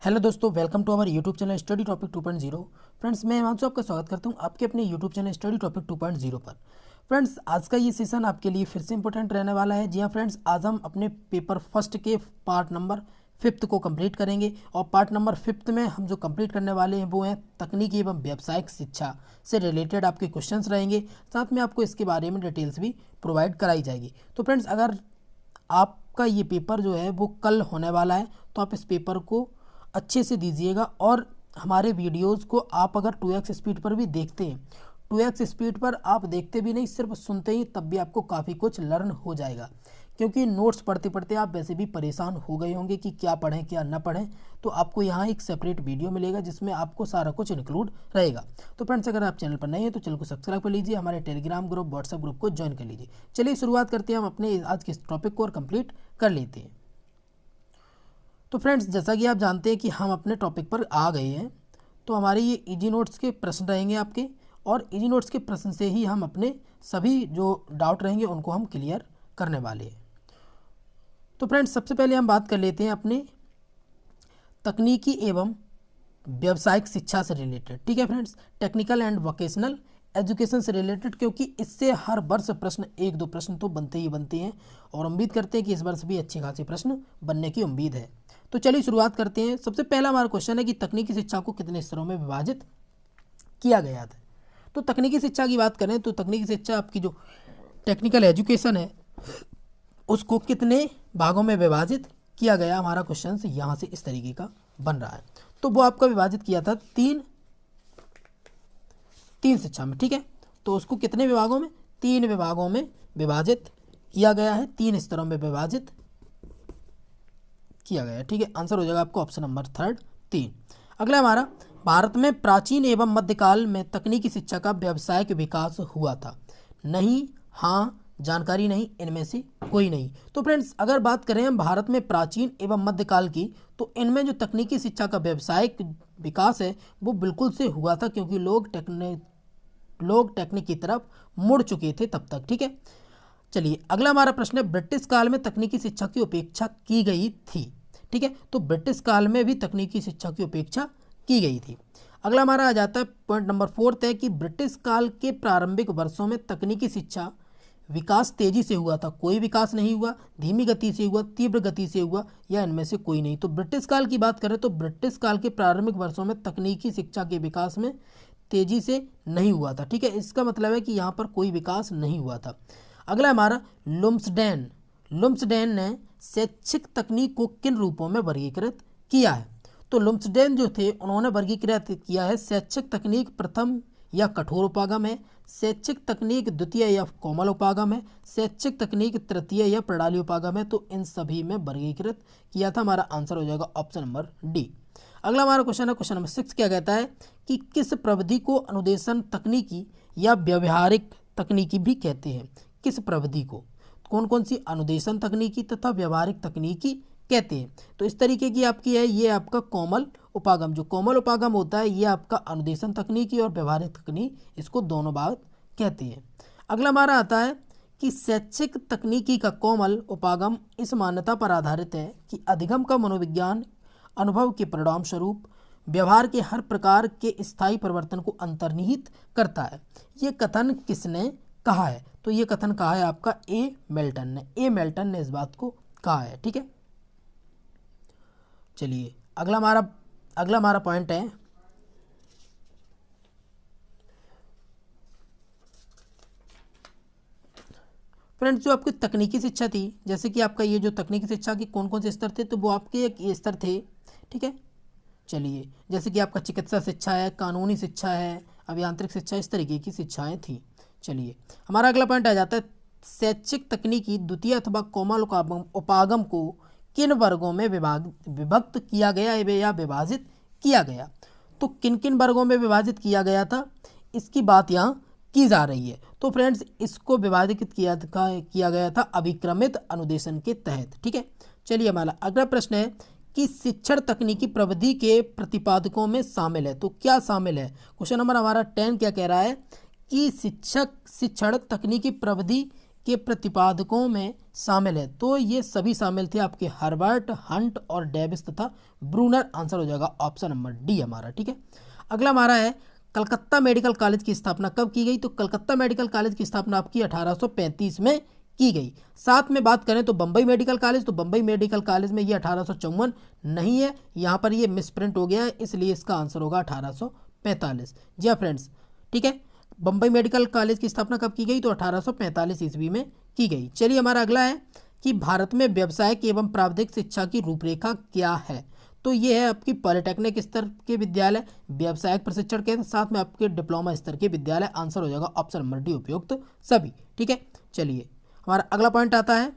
Hello दोस्तों, welcome to our YouTube channel study topic 2.0। Friends, मैं हिमांशु आपका स्वागत करता हूं आपके अपने यूट्यूब चैनल स्टडी टॉपिक 2.0 पर। फ्रेंड्स, आज का ये सेशन आपके लिए फिर से इंपॉर्टेंट रहने वाला है। जी हाँ फ्रेंड्स, आज हम अपने पेपर फर्स्ट के पार्ट नंबर 5th को कंप्लीट करेंगे और पार्ट नंबर 5th में हम जो कंप्लीट करने वाले हैं वो हैं तकनीकी एवं व्यावसायिक शिक्षा से रिलेटेड आपके क्वेश्चंस रहेंगे। साथ में आपको इसके बारे में डिटेल्स भी प्रोवाइड कराई जाएगी। तो फ्रेंड्स, अगर आपका ये पेपर जो है वो कल होने वाला है तो आप इस पेपर को अच्छे से दीजिएगा। और हमारे वीडियोस को आप अगर 2x स्पीड पर भी देखते हैं, 2x स्पीड पर आप देखते भी नहीं, सिर्फ सुनते ही, तब भी आपको काफ़ी कुछ लर्न हो जाएगा। क्योंकि नोट्स पढ़ते पढ़ते आप वैसे भी परेशान हो गए होंगे कि क्या पढ़ें क्या ना पढ़ें, तो आपको यहाँ एक सेपरेट वीडियो मिलेगा जिसमें आपको सारा कुछ इंक्लूड रहेगा। तो फ्रेंड्स, अगर आप चैनल पर नए हैं तो चैनल को सब्सक्राइब कर लीजिए, हमारे टेलीग्राम ग्रुप व्हाट्सएप ग्रुप को ज्वाइन कर लीजिए। चलिए शुरुआत करते हैं हम अपने आज के टॉपिक को और कंप्लीट कर लेते हैं। तो फ्रेंड्स, जैसा कि आप जानते हैं कि हम अपने टॉपिक पर आ गए हैं, तो हमारे ये इजी नोट्स के प्रश्न रहेंगे आपके, और इजी नोट्स के प्रश्न से ही हम अपने सभी जो डाउट रहेंगे उनको हम क्लियर करने वाले हैं। तो फ्रेंड्स, सबसे पहले हम बात कर लेते हैं अपने तकनीकी एवं व्यावसायिक शिक्षा से रिलेटेड। ठीक है friends, technical and vocational education से रिलेटेड, क्योंकि इससे हर वर्ष प्रश्न 1-2 प्रश्न तो बनते ही बनते हैं और उम्मीद करते हैं कि इस वर्ष भी अच्छे खासे प्रश्न बनने की उम्मीद है। तो चलिए शुरुआत करते हैं। सबसे पहला हमारा क्वेश्चन है कि तकनीकी शिक्षा को कितने स्तरों में विभाजित किया गया था। तो तकनीकी शिक्षा की बात करें तो तकनीकी शिक्षा आपकी जो टेक्निकल एजुकेशन है उसको कितने भागों में विभाजित किया गया, हमारा क्वेश्चन यहाँ से इस तरीके का बन रहा है। तो वो आपका विभाजित किया था तीन शिक्षा में। ठीक है, तो उसको कितने विभागों में, 3 विभागों में विभाजित किया गया है, 3 स्तरों में विभाजित किया गया है। ठीक है, आंसर हो जाएगा आपको ऑप्शन नंबर 3। अगला हमारा, भारत में प्राचीन एवं मध्यकाल में तकनीकी शिक्षा का व्यावसायिक विकास हुआ था। नहीं, हाँ, जानकारी नहीं, इनमें से कोई नहीं। तो फ्रेंड्स, अगर बात करें हम भारत में प्राचीन एवं मध्यकाल की, तो इनमें जो तकनीकी शिक्षा का व्यावसायिक विकास है वो बिल्कुल से हुआ था, क्योंकि लोग टेक्निक की तरफ मुड़ चुके थे तब तक। ठीक है, चलिए अगला हमारा प्रश्न है, ब्रिटिश काल में तकनीकी शिक्षा की उपेक्षा की गई थी। ठीक है, तो ब्रिटिश काल में भी तकनीकी शिक्षा की उपेक्षा की गई थी। अगला हमारा आ जाता है पॉइंट नंबर 4 है कि ब्रिटिश काल के प्रारंभिक वर्षों में तकनीकी शिक्षा विकास तेजी से हुआ था। कोई विकास नहीं हुआ, धीमी गति से हुआ, तीव्र गति से हुआ, या इनमें से कोई नहीं। तो ब्रिटिश काल की बात करें तो ब्रिटिश काल के प्रारंभिक वर्षों में तकनीकी शिक्षा के विकास में तेजी से नहीं हुआ था। ठीक है, इसका मतलब है कि यहाँ पर कोई विकास नहीं हुआ था। अगला हमारा, लुम्सडेन ने शैक्षिक तकनीक को किन रूपों में वर्गीकृत किया है। तो लुम्सडेन जो थे उन्होंने वर्गीकृत किया है, शैक्षिक तकनीक प्रथम या कठोर उपागम है, शैक्षिक तकनीक द्वितीय या कोमल उपागम है, शैक्षिक तकनीक तृतीय या प्रणाली उपागम है। तो इन सभी में वर्गीकृत किया था। हमारा आंसर हो जाएगा ऑप्शन नंबर डी। अगला हमारा क्वेश्चन है, क्वेश्चन नंबर 6 क्या कहता है कि किस प्रविधि को अनुदेशन तकनीकी या व्यवहारिक तकनीकी भी कहते हैं। किस प्रविधि को कौन कौन सी अनुदेशन तकनीकी तथा व्यवहारिक तकनीकी कहते हैं। तो इस तरीके की आपकी है, ये आपका कोमल उपागम, जो कोमल उपागम होता है ये आपका अनुदेशन तकनीकी और व्यवहारिक तकनीक, इसको दोनों बात कहते हैं। अगला हमारा आता है कि शैक्षिक तकनीकी का कोमल उपागम इस मान्यता पर आधारित है कि अधिगम का मनोविज्ञान अनुभव के परिणाम स्वरूप व्यवहार के हर प्रकार के स्थायी परिवर्तन को अंतर्निहित करता है। ये कथन किसने कहा है। तो ये कथन कहा है आपका ए मेल्टन ने इस बात को कहा है। ठीक है, चलिए अगला हमारा पॉइंट है, फ्रेंड्स, जो आपकी तकनीकी शिक्षा थी, जैसे कि आपका ये जो तकनीकी शिक्षा के कौन कौन से स्तर थे, तो वो आपके एक ये स्तर थे। ठीक है, चलिए जैसे कि आपका चिकित्सा शिक्षा है, कानूनी शिक्षा है, अभियांत्रिक शिक्षा, इस तरीके की शिक्षाएं थी। चलिए हमारा अगला पॉइंट आ जाता है, शैक्षिक तकनीकी द्वितीय अथवा कोमल उपागम को किन वर्गों में विभक्त किया गया या विभाजित किया गया। तो किन किन वर्गों में विभाजित किया गया था, इसकी बात यहाँ की जा रही है। तो फ्रेंड्स, इसको विभाजित किया गया था अभिक्रमित अनुदेशन के तहत। ठीक है, चलिए हमारा अगला प्रश्न है कि शिक्षण तकनीकी प्रविधि के प्रतिपादकों में शामिल है। तो क्या शामिल है, क्वेश्चन नंबर हमारा 10 क्या कह रहा है कि शिक्षण तकनीकी प्रविधि के प्रतिपादकों में शामिल है? तो ये सभी शामिल थे आपके हर्बर्ट, हंट और डेविस तथा ब्रूनर। आंसर हो जाएगा ऑप्शन नंबर डी हमारा। ठीक है, अगला हमारा है कलकत्ता मेडिकल कॉलेज की स्थापना कब की गई? तो कलकत्ता मेडिकल कॉलेज की स्थापना आपकी 1835 में की गई। साथ में बात करें तो बम्बई मेडिकल कॉलेज, तो बम्बई मेडिकल कॉलेज में ये 1854 नहीं है, यहाँ पर ये मिसप्रिंट हो गया है, इसलिए इसका आंसर होगा 1845। जी हाँ फ्रेंड्स, ठीक है, बम्बई मेडिकल कॉलेज की स्थापना कब की गई? तो 1845 ईस्वी में की गई। चलिए हमारा अगला है कि भारत में व्यावसायिक एवं प्राविधिक शिक्षा की रूपरेखा क्या है? तो ये है आपकी पॉलिटेक्निक स्तर के विद्यालय, व्यावसायिक प्रशिक्षण केंद्र, साथ में आपके डिप्लोमा स्तर के विद्यालय। आंसर हो जाएगा ऑप्शन नंबर डी उपयुक्त सभी। ठीक है, चलिए हमारा अगला पॉइंट आता है,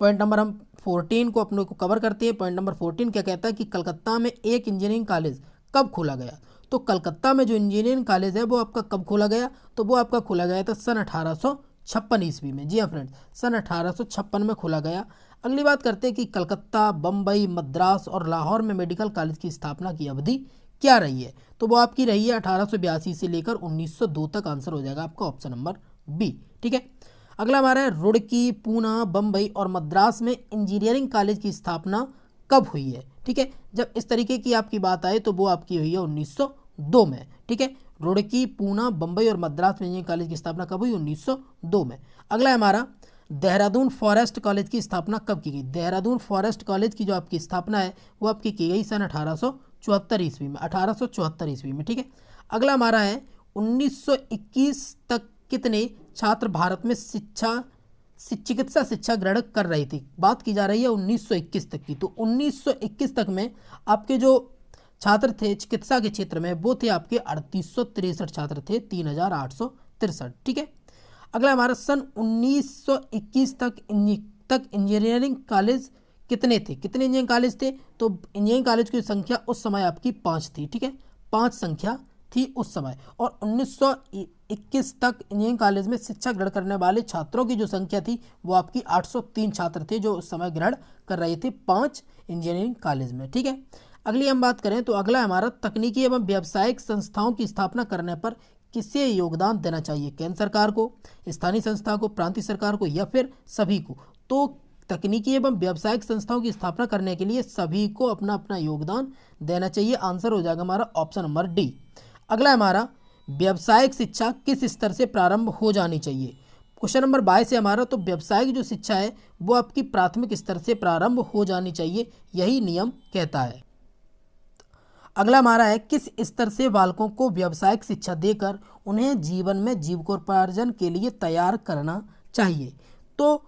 पॉइंट नंबर हम 14 को अपने को कवर करते हैं। पॉइंट नंबर 14 क्या कहता है कि कलकत्ता में एक इंजीनियरिंग कॉलेज कब खोला गया? तो कलकत्ता में जो इंजीनियरिंग कॉलेज है वो आपका कब खोला गया? तो वो आपका खोला गया था सन 1856 ईस्वी में। जी हाँ फ्रेंड्स, सन 1856 में खोला गया। अगली बात करते हैं कि कलकत्ता, बम्बई, मद्रास और लाहौर में मेडिकल कॉलेज की स्थापना की अवधि क्या रही है? तो वो आपकी रही है 1882 से लेकर 1902 तक। आंसर हो जाएगा आपका ऑप्शन नंबर बी। ठीक है, अगला हमारा है रुड़की, पूना, बम्बई और मद्रास में इंजीनियरिंग कॉलेज की स्थापना कब हुई है? ठीक है, जब इस तरीके की आपकी बात आए तो वो आपकी हुई है 1902 में। ठीक है, रुड़की, पूना, बम्बई और मद्रास में इंजीनियरिंग कॉलेज की स्थापना कब हुई? 1902 में। अगला है हमारा देहरादून फॉरेस्ट कॉलेज की स्थापना कब की गई? देहरादून फॉरेस्ट कॉलेज की जो आपकी स्थापना है वो आपकी की गई सन 1874 ईस्वी में, 1874 ईस्वी में। ठीक है, अगला हमारा है 1921 तक कितने छात्र भारत में चिकित्सा शिक्षा ग्रहण कर रही थी? बात की जा रही है 1921 तक की। तो 1921 तक में आपके जो छात्र थे चिकित्सा के क्षेत्र में वो थे आपके 3863 छात्र थे, 3863। ठीक है, अगला हमारा सन 1921 तक इंजीनियरिंग कॉलेज कितने थे? कितने इंजीनियरिंग कॉलेज थे? तो इंजीनियरिंग कॉलेज की संख्या उस समय आपकी 5 थी। ठीक है, 5 संख्या थी उस समय। और 1921 तक इंजीनियरिंग कॉलेज में शिक्षा ग्रहण करने वाले छात्रों की जो संख्या थी वो आपकी 803 छात्र थे जो उस समय ग्रहण कर रहे थे 5 इंजीनियरिंग कॉलेज में। ठीक है, अगली हम बात करें तो अगला हमारा तकनीकी एवं व्यावसायिक संस्थाओं की स्थापना करने पर किसे योगदान देना चाहिए? केंद्र सरकार को, स्थानीय संस्था को, प्रांतीय सरकार को या फिर सभी को? तो तकनीकी एवं व्यावसायिक संस्थाओं की स्थापना करने के लिए सभी को अपना अपना योगदान देना चाहिए। आंसर हो जाएगा हमारा ऑप्शन नंबर डी। अगला हमारा व्यावसायिक शिक्षा किस स्तर से प्रारंभ हो जानी चाहिए? क्वेश्चन नंबर 22 है हमारा। तो व्यावसायिक जो शिक्षा है वो आपकी प्राथमिक स्तर से प्रारंभ हो जानी चाहिए, यही नियम कहता है। अगला हमारा है किस स्तर से बालकों को व्यावसायिक शिक्षा देकर उन्हें जीवन में जीविकोपार्जन के लिए तैयार करना चाहिए? तो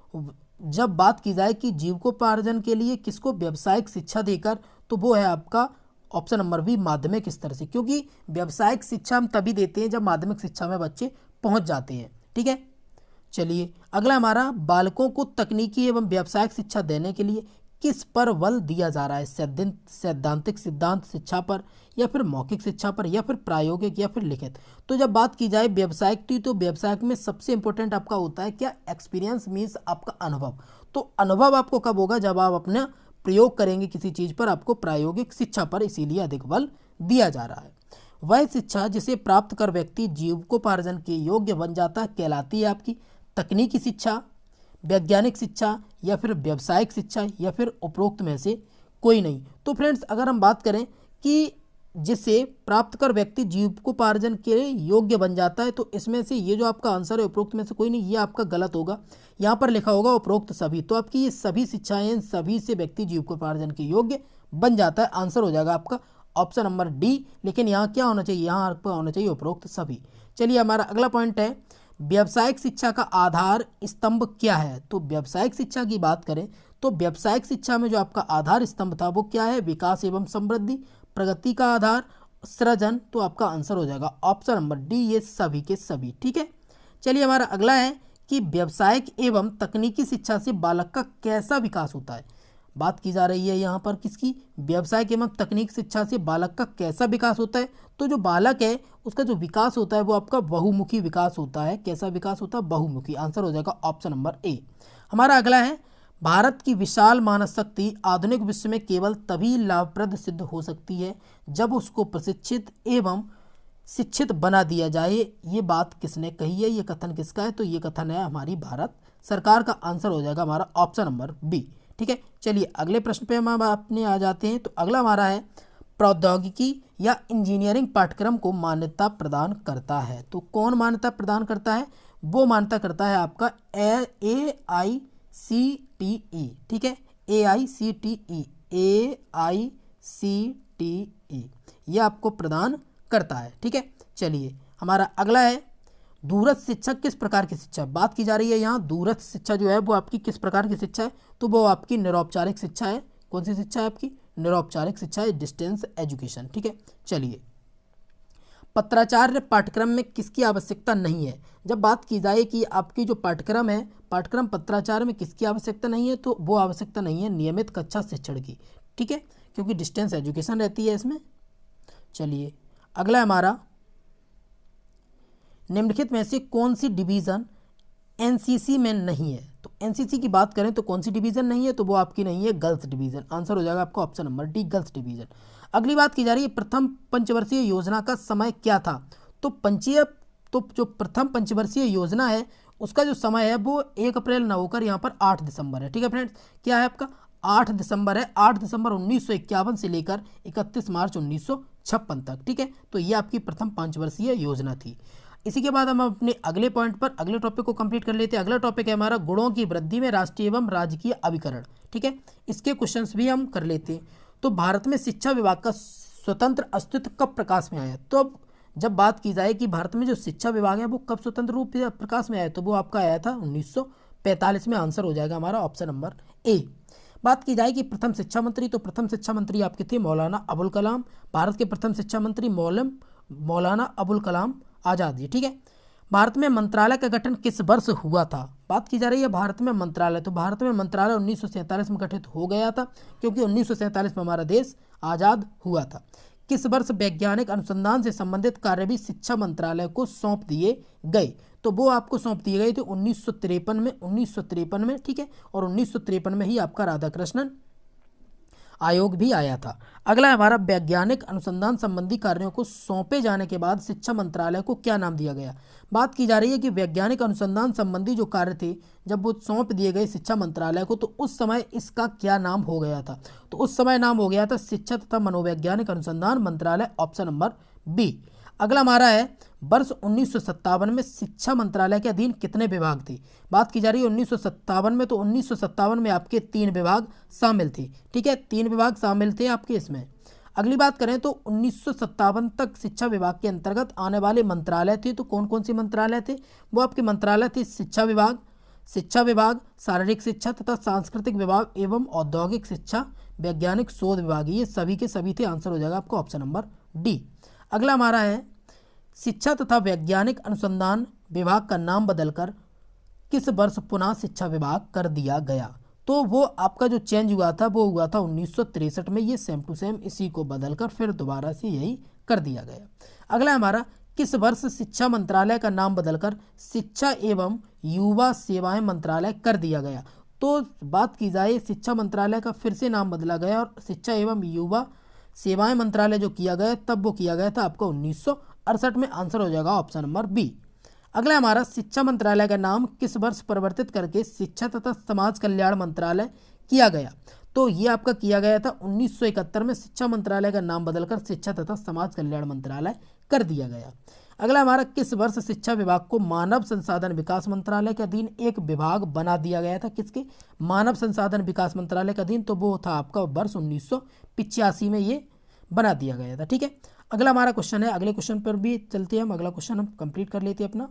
जब बात की जाए कि जीविकोपार्जन के लिए किसको व्यावसायिक शिक्षा देकर, तो वो है आपका ऑप्शन नंबर बी, माध्यमिक स्तर से। क्योंकि व्यावसायिक शिक्षा हम तभी देते हैं जब माध्यमिक शिक्षा में बच्चे पहुंच जाते हैं। ठीक है, चलिए अगला हमारा बालकों को तकनीकी एवं व्यावसायिक शिक्षा देने के लिए किस पर बल दिया जा रहा है? सैद्धांतिक सिद्धांत शिक्षा पर या फिर मौखिक शिक्षा पर या फिर प्रायोगिक या फिर लिखित? तो जब बात की जाए व्यावसायिक की, तो व्यावसायिक में सबसे इंपॉर्टेंट आपका होता है क्या? एक्सपीरियंस मीन्स आपका अनुभव। तो अनुभव आपको कब होगा? जब आप अपना प्रयोग करेंगे किसी चीज़ पर, आपको प्रायोगिक शिक्षा पर इसीलिए अधिक बल दिया जा रहा है। वह शिक्षा जिसे प्राप्त कर व्यक्ति जीविकोपार्जन के योग्य बन जाता है कहलाती है आपकी तकनीकी शिक्षा, वैज्ञानिक शिक्षा या फिर व्यावसायिक शिक्षा या फिर उपरोक्त में से कोई नहीं। तो फ्रेंड्स अगर हम बात करें कि जिसे प्राप्त कर व्यक्ति जीविकोपार्जन के योग्य बन जाता है, तो इसमें से ये जो आपका आंसर है उपरोक्त में से कोई नहीं, ये आपका गलत होगा। यहाँ पर लिखा होगा उपरोक्त सभी। तो आपकी ये सभी शिक्षाएं, इन सभी से व्यक्ति जीविकोपार्जन के योग्य बन जाता है। आंसर हो जाएगा आपका ऑप्शन नंबर डी। लेकिन यहाँ क्या होना चाहिए? यहाँ आपका होना चाहिए उपरोक्त सभी। चलिए हमारा अगला पॉइंट है व्यावसायिक शिक्षा का आधार स्तंभ क्या है? तो व्यावसायिक शिक्षा की बात करें तो व्यावसायिक शिक्षा में जो आपका आधार स्तंभ था वो क्या है? विकास एवं समृद्धि, प्रगति का आधार, सृजन। तो आपका आंसर हो जाएगा ऑप्शन नंबर डी, ये सभी के सभी। ठीक है, चलिए हमारा अगला है कि व्यावसायिक एवं तकनीकी शिक्षा से बालक का कैसा विकास होता है? बात की जा रही है यहाँ पर किसकी? व्यावसायिक एवं तकनीक शिक्षा से बालक का कैसा विकास होता है? तो जो बालक है उसका जो विकास होता है वो आपका बहुमुखी विकास होता है। कैसा विकास होता है? बहुमुखी। आंसर हो जाएगा ऑप्शन नंबर ए। हमारा अगला है भारत की विशाल मानव शक्ति आधुनिक विश्व में केवल तभी लाभप्रद सिद्ध हो सकती है जब उसको प्रशिक्षित एवं शिक्षित बना दिया जाए, ये बात किसने कही है, ये कथन किसका है, तो ये कथन है हमारी भारत सरकार का। आंसर हो जाएगा हमारा ऑप्शन नंबर बी। ठीक है, चलिए अगले प्रश्न पे हम अपने आ जाते हैं। तो अगला हमारा है प्रौद्योगिकी या इंजीनियरिंग पाठ्यक्रम को मान्यता प्रदान करता है। तो कौन मान्यता प्रदान करता है, वो मान्यता करता है आपका AICTE। ठीक है, AICTE, AICTE ये आपको प्रदान करता है। ठीक है, चलिए हमारा अगला है दूरस्थ शिक्षा किस प्रकार की शिक्षा। बात की जा रही है यहाँ दूरस्थ शिक्षा जो है वो आपकी किस प्रकार की शिक्षा है, तो वो आपकी निरौपचारिक शिक्षा है। कौन सी शिक्षा है आपकी, निरौपचारिक शिक्षा है, डिस्टेंस एजुकेशन। ठीक है, चलिए पत्राचार्य पाठ्यक्रम में किसकी आवश्यकता नहीं है। जब बात की जाए कि आपकी जो पाठ्यक्रम है, पाठ्यक्रम पत्राचार में किसकी आवश्यकता नहीं है, तो वो आवश्यकता नहीं है नियमित कक्षा शिक्षण की। ठीक है, क्योंकि डिस्टेंस एजुकेशन रहती है इसमें। चलिए अगला हमारा निम्नलिखित में से कौन सी डिवीज़न एनसीसी में नहीं है। तो एनसीसी की बात करें तो कौन सी डिवीज़न नहीं है, तो वो आपकी नहीं है गर्ल्स डिवीज़न। आंसर हो जाएगा आपका option number D, girls division. अगली बात की जा रही है प्रथम पंचवर्षीय योजना का समय क्या था। तो जो प्रथम पंचवर्षीय योजना है उसका जो समय है वो 1 अप्रैल न होकर यहाँ पर 8 दिसंबर है। ठीक है फ्रेंड्स, क्या है आपका 8 दिसंबर है, 8 दिसंबर 1951 से लेकर 31 मार्च 1956 तक। ठीक है, तो ये आपकी प्रथम पंचवर्षीय योजना थी। इसी के बाद हम अपने अगले पॉइंट पर अगले टॉपिक को कंप्लीट कर लेते हैं। अगला टॉपिक है हमारा गुणों की वृद्धि में राष्ट्रीय एवं राजकीय अभिकरण। ठीक है, इसके क्वेश्चंस भी हम कर लेते हैं। तो भारत में शिक्षा विभाग का स्वतंत्र अस्तित्व कब प्रकाश में आया। तो अब जब बात की जाए कि भारत में जो शिक्षा विभाग है वो कब स्वतंत्र रूप से प्रकाश में आया, तो वो आपका आया था 1945 में। आंसर हो जाएगा हमारा ऑप्शन नंबर ए। बात की जाए कि प्रथम शिक्षा मंत्री, तो प्रथम शिक्षा मंत्री आपके थे मौलाना अबुल कलाम। भारत के प्रथम शिक्षा मंत्री मौलाना अबुल कलाम आज़ाद जी। ठीक है, भारत में मंत्रालय का गठन किस वर्ष हुआ था। बात की जा रही है भारत में मंत्रालय, तो भारत में मंत्रालय 1947 में गठित हो गया था, क्योंकि 1947 में हमारा देश आज़ाद हुआ था। किस वर्ष वैज्ञानिक अनुसंधान से संबंधित कार्य भी शिक्षा मंत्रालय को सौंप दिए गए, तो वो आपको सौंप दिए गए थे 1953 में। ठीक है, और 1953 में ही आपका राधाकृष्णन आयोग भी आया था। अगला है हमारा वैज्ञानिक अनुसंधान संबंधी कार्यों को सौंपे जाने के बाद शिक्षा मंत्रालय को क्या नाम दिया गया। बात की जा रही है कि वैज्ञानिक अनुसंधान संबंधी जो कार्य थे जब वो सौंप दिए गए शिक्षा मंत्रालय को, तो उस समय इसका क्या नाम हो गया था, तो उस समय नाम हो गया था शिक्षा तथा मनोवैज्ञानिक अनुसंधान मंत्रालय, ऑप्शन नंबर बी। अगला हमारा है वर्ष 1957 में शिक्षा मंत्रालय के अधीन कितने विभाग थे। बात की जा रही है 1957 में, तो 1957 में आपके 3 विभाग शामिल थे। ठीक है, 3 विभाग शामिल थे आपके इसमें। अगली बात करें तो 1957 तक शिक्षा विभाग के अंतर्गत आने वाले मंत्रालय थे, तो कौन कौन से मंत्रालय थे, वो आपके मंत्रालय थे शिक्षा विभाग, शारीरिक शिक्षा तथा सांस्कृतिक विभाग एवं औद्योगिक शिक्षा, वैज्ञानिक शोध विभाग, ये सभी के सभी थे। आंसर हो जाएगा आपका ऑप्शन नंबर डी। अगला हमारा है शिक्षा तथा वैज्ञानिक अनुसंधान विभाग का नाम बदलकर किस वर्ष पुनः शिक्षा विभाग कर दिया गया। तो वो आपका जो चेंज हुआ था वो हुआ था 1963 में। ये सेम टू सेम इसी को बदलकर फिर दोबारा से यही कर दिया गया। अगला हमारा किस वर्ष शिक्षा मंत्रालय का नाम बदलकर शिक्षा एवं युवा सेवाएं मंत्रालय कर दिया गया। तो बात की जाए शिक्षा मंत्रालय का फिर से नाम बदला गया और शिक्षा एवं युवा सेवाएं मंत्रालय जो किया गया तब वो किया गया था आपका 1968 में। आंसर हो जाएगा ऑप्शन नंबर बी। अगला हमारा शिक्षा मंत्रालय का नाम किस वर्ष परिवर्तित करके शिक्षा तथा समाज कल्याण मंत्रालय किया गया। तो ये आपका किया गया था 1971 में। शिक्षा मंत्रालय का नाम बदलकर शिक्षा तथा समाज कल्याण मंत्रालय कर दिया गया। अगला हमारा किस वर्ष शिक्षा विभाग को मानव संसाधन विकास मंत्रालय के अधीन एक विभाग बना दिया गया था। किसके, मानव संसाधन विकास मंत्रालय के अधीन, तो वो था आपका वर्ष 1985 में ये बना दिया गया था। ठीक है, अगला हमारा क्वेश्चन है, अगले क्वेश्चन पर भी चलते हैं हम। अगला क्वेश्चन हम कंप्लीट कर लेते हैं अपना।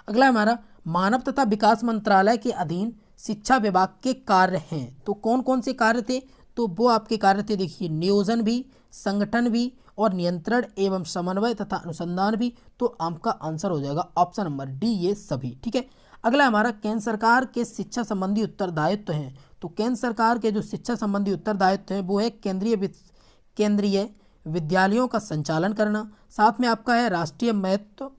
अगला हमारा मानव तथा विकास मंत्रालय के अधीन शिक्षा विभाग के कार्य हैं। तो कौन कौन से कार्य थे, तो वो आपके कार्य थे देखिए नियोजन भी, संगठन भी और नियंत्रण एवं समन्वय तथा अनुसंधान भी। तो आपका आंसर हो जाएगा ऑप्शन नंबर डी, ये सभी। ठीक है, अगला हमारा केंद्र सरकार के शिक्षा संबंधी उत्तरदायित्व हैं। तो केंद्र सरकार के जो शिक्षा संबंधी उत्तरदायित्व हैं वो है केंद्रीय विद्यालयों का संचालन करना, साथ में आपका है राष्ट्रीय महत्व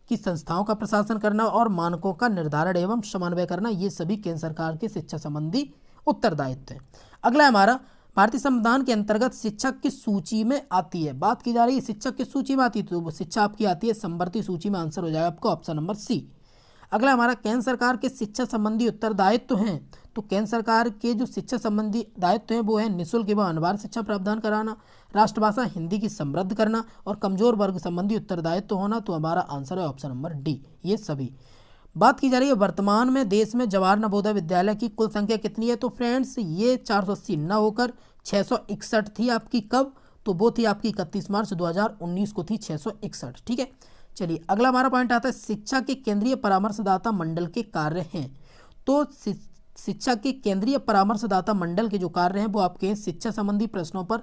की संस्थाओं का प्रशासन करना और मानकों का निर्धारण एवं समन्वय करना। ये सभी केंद्र सरकार के शिक्षा संबंधी उत्तरदायित्व हैं। अगला हमारा भारतीय संविधान के अंतर्गत शिक्षक की सूची में आती है, बात की जा रही है शिक्षक की सूची में आती है, तो वो शिक्षा आपकी आती है समवर्ती सूची में। आंसर हो जाएगा आपका ऑप्शन नंबर सी। अगला हमारा केंद्र सरकार के शिक्षा संबंधी उत्तरदायित्व हैं, तो केंद्र सरकार के जो शिक्षा संबंधी दायित्व हैं वो है निःशुल्क एवं अनिवार्य शिक्षा प्रावधान कराना, राष्ट्रभाषा हिंदी की समृद्ध करना और कमजोर वर्ग संबंधी उत्तरदायित्व होना। तो हमारा आंसर है ऑप्शन नंबर डी, ये सभी। बात की जा रही है वर्तमान में देश में जवाहर नवोदय विद्यालय की कुल संख्या कितनी है, तो फ्रेंड्स ये 480 न होकर 661 थी आपकी। कब, तो वो थी आपकी 31 मार्च 2019 को थी 661। ठीक है, चलिए अगला हमारा पॉइंट आता है शिक्षा के केंद्रीय परामर्शदाता मंडल के कार्य हैं। तो शिक्षा के केंद्रीय परामर्शदाता मंडल के जो कार्य हैं वो आपके हैं शिक्षा संबंधी प्रश्नों पर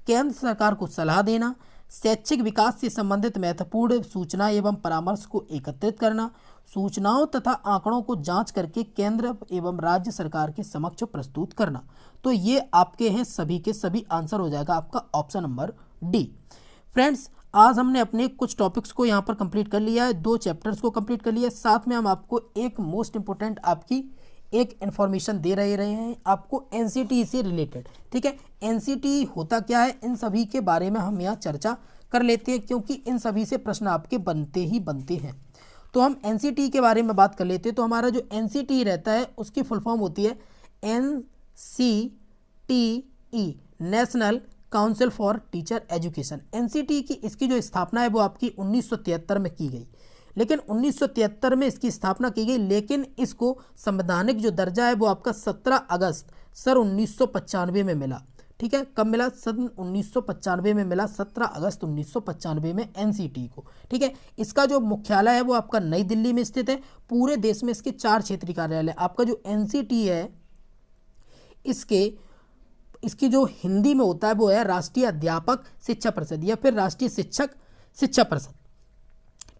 केंद्र सरकार को सलाह देना, शैक्षिक विकास से संबंधित महत्वपूर्ण सूचना एवं परामर्श को एकत्रित करना, सूचनाओं तथा आंकड़ों को जांच करके केंद्र एवं राज्य सरकार के समक्ष प्रस्तुत करना। तो ये आपके हैं सभी के सभी। आंसर हो जाएगा आपका ऑप्शन नंबर डी। फ्रेंड्स आज हमने अपने कुछ टॉपिक्स को यहाँ पर कंप्लीट कर लिया है, 2 चैप्टर्स को कंप्लीट कर लिया है। साथ में हम आपको एक मोस्ट इंपोर्टेंट आपकी एक इन्फॉर्मेशन दे रहे हैं आपको एनसीटी से रिलेटेड। ठीक है, एनसीटी होता क्या है, इन सभी के बारे में हम यहाँ चर्चा कर लेते हैं, क्योंकि इन सभी से प्रश्न आपके बनते ही बनते हैं। तो हम एनसीटी के बारे में बात कर लेते हैं। तो हमारा जो एनसीटी रहता है उसकी फुल फॉर्म होती है NCTE, national council for teacher education. NCT की इसकी जो स्थापना है वो आपकी 1973 में की गई, लेकिन 1973 में इसकी स्थापना की गई, लेकिन इसको संवैधानिक जो दर्जा है वो आपका 17 अगस्त सन 1995 में मिला। ठीक है, कब मिला, सन 1995 में मिला, 17 अगस्त 1995 में एनसीटी को। ठीक है, इसका जो मुख्यालय है वो आपका नई दिल्ली में स्थित है। पूरे देश में इसके 4 क्षेत्रीय कार्यालय। आपका जो एनसीटी है इसकी जो हिंदी में होता है वो है राष्ट्रीय अध्यापक शिक्षा परिषद या फिर राष्ट्रीय शिक्षक शिक्षा परिषद।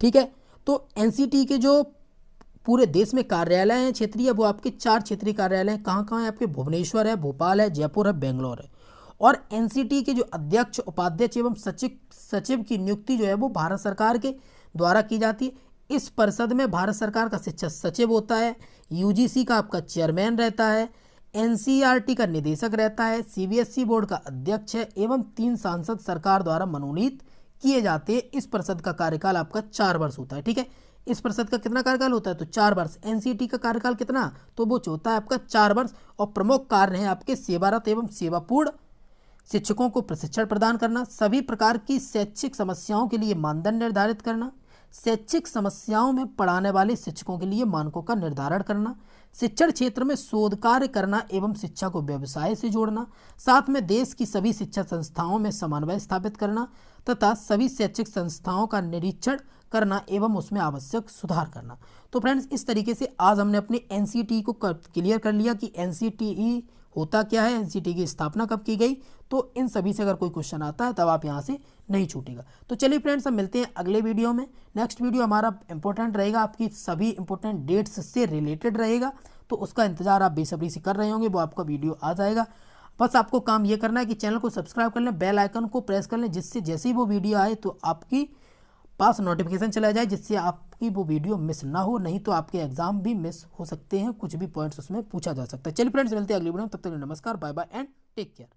ठीक है, तो एनसीटी के जो पूरे देश में कार्यालय हैं क्षेत्रीय, वो आपके 4 क्षेत्रीय कार्यालय हैं। कहाँ कहाँ है आपके, भुवनेश्वर है, भोपाल है, जयपुर है, बेंगलोर है। और एनसीटी के जो अध्यक्ष, उपाध्यक्ष एवं सचिव की नियुक्ति जो है वो भारत सरकार के द्वारा की जाती है। इस परिषद में भारत सरकार का शिक्षा सचिव होता है, यूजीसी का आपका चेयरमैन रहता है, एनसीईआरटी का निदेशक रहता है, सीबीएसई बोर्ड का अध्यक्ष है एवं 3 सांसद सरकार द्वारा मनोनीत किए जाते हैं। इस परिषद का कार्यकाल आपका 4 वर्ष होता है। ठीक है, इस परिषद का कितना कार्यकाल होता है, तो 4 वर्ष। एनसीटी का कार्यकाल कितना, तो वो होता है आपका 4 वर्ष। और प्रमुख कार्य है आपके सेवारत एवं सेवापूर्ण शिक्षकों को प्रशिक्षण प्रदान करना, सभी प्रकार की शैक्षिक समस्याओं के लिए मानदंड निर्धारित करना, शैक्षिक समस्याओं में पढ़ाने वाले शिक्षकों के लिए मानकों का निर्धारण करना, शिक्षण क्षेत्र में शोध कार्य करना एवं शिक्षा को व्यवसाय से जोड़ना, साथ में देश की सभी शिक्षा संस्थाओं में समन्वय स्थापित करना तथा सभी शैक्षिक संस्थाओं का निरीक्षण करना एवं उसमें आवश्यक सुधार करना। तो फ्रेंड्स इस तरीके से आज हमने अपनी एनसीटी को क्लियर कर लिया कि एनसीटीई होता क्या है, एनसीटी की स्थापना कब की गई। तो इन सभी से अगर कोई क्वेश्चन आता है तब आप यहाँ से नहीं छूटेगा। तो चलिए फ्रेंड्स हम मिलते हैं अगले वीडियो में। नेक्स्ट वीडियो हमारा इंपॉर्टेंट रहेगा, आपकी सभी इंपॉर्टेंट डेट्स से रिलेटेड रहेगा, तो उसका इंतजार आप बेसब्री से कर रहे होंगे, वो आपका वीडियो आ जाएगा। बस आपको काम ये करना है कि चैनल को सब्सक्राइब कर लें, बेल आइकन को प्रेस कर लें, जिससे जैसे ही वो वीडियो आए तो आपकी पास नोटिफिकेशन चला जाए, जिससे आपकी वो वीडियो मिस ना हो। नहीं तो आपके एग्जाम भी मिस हो सकते हैं, कुछ भी पॉइंट्स उसमें पूछा जा सकता है। चलिए फ्रेंड्स मिलते हैं अगली वीडियो में, तब तक नमस्कार, bye bye and take care.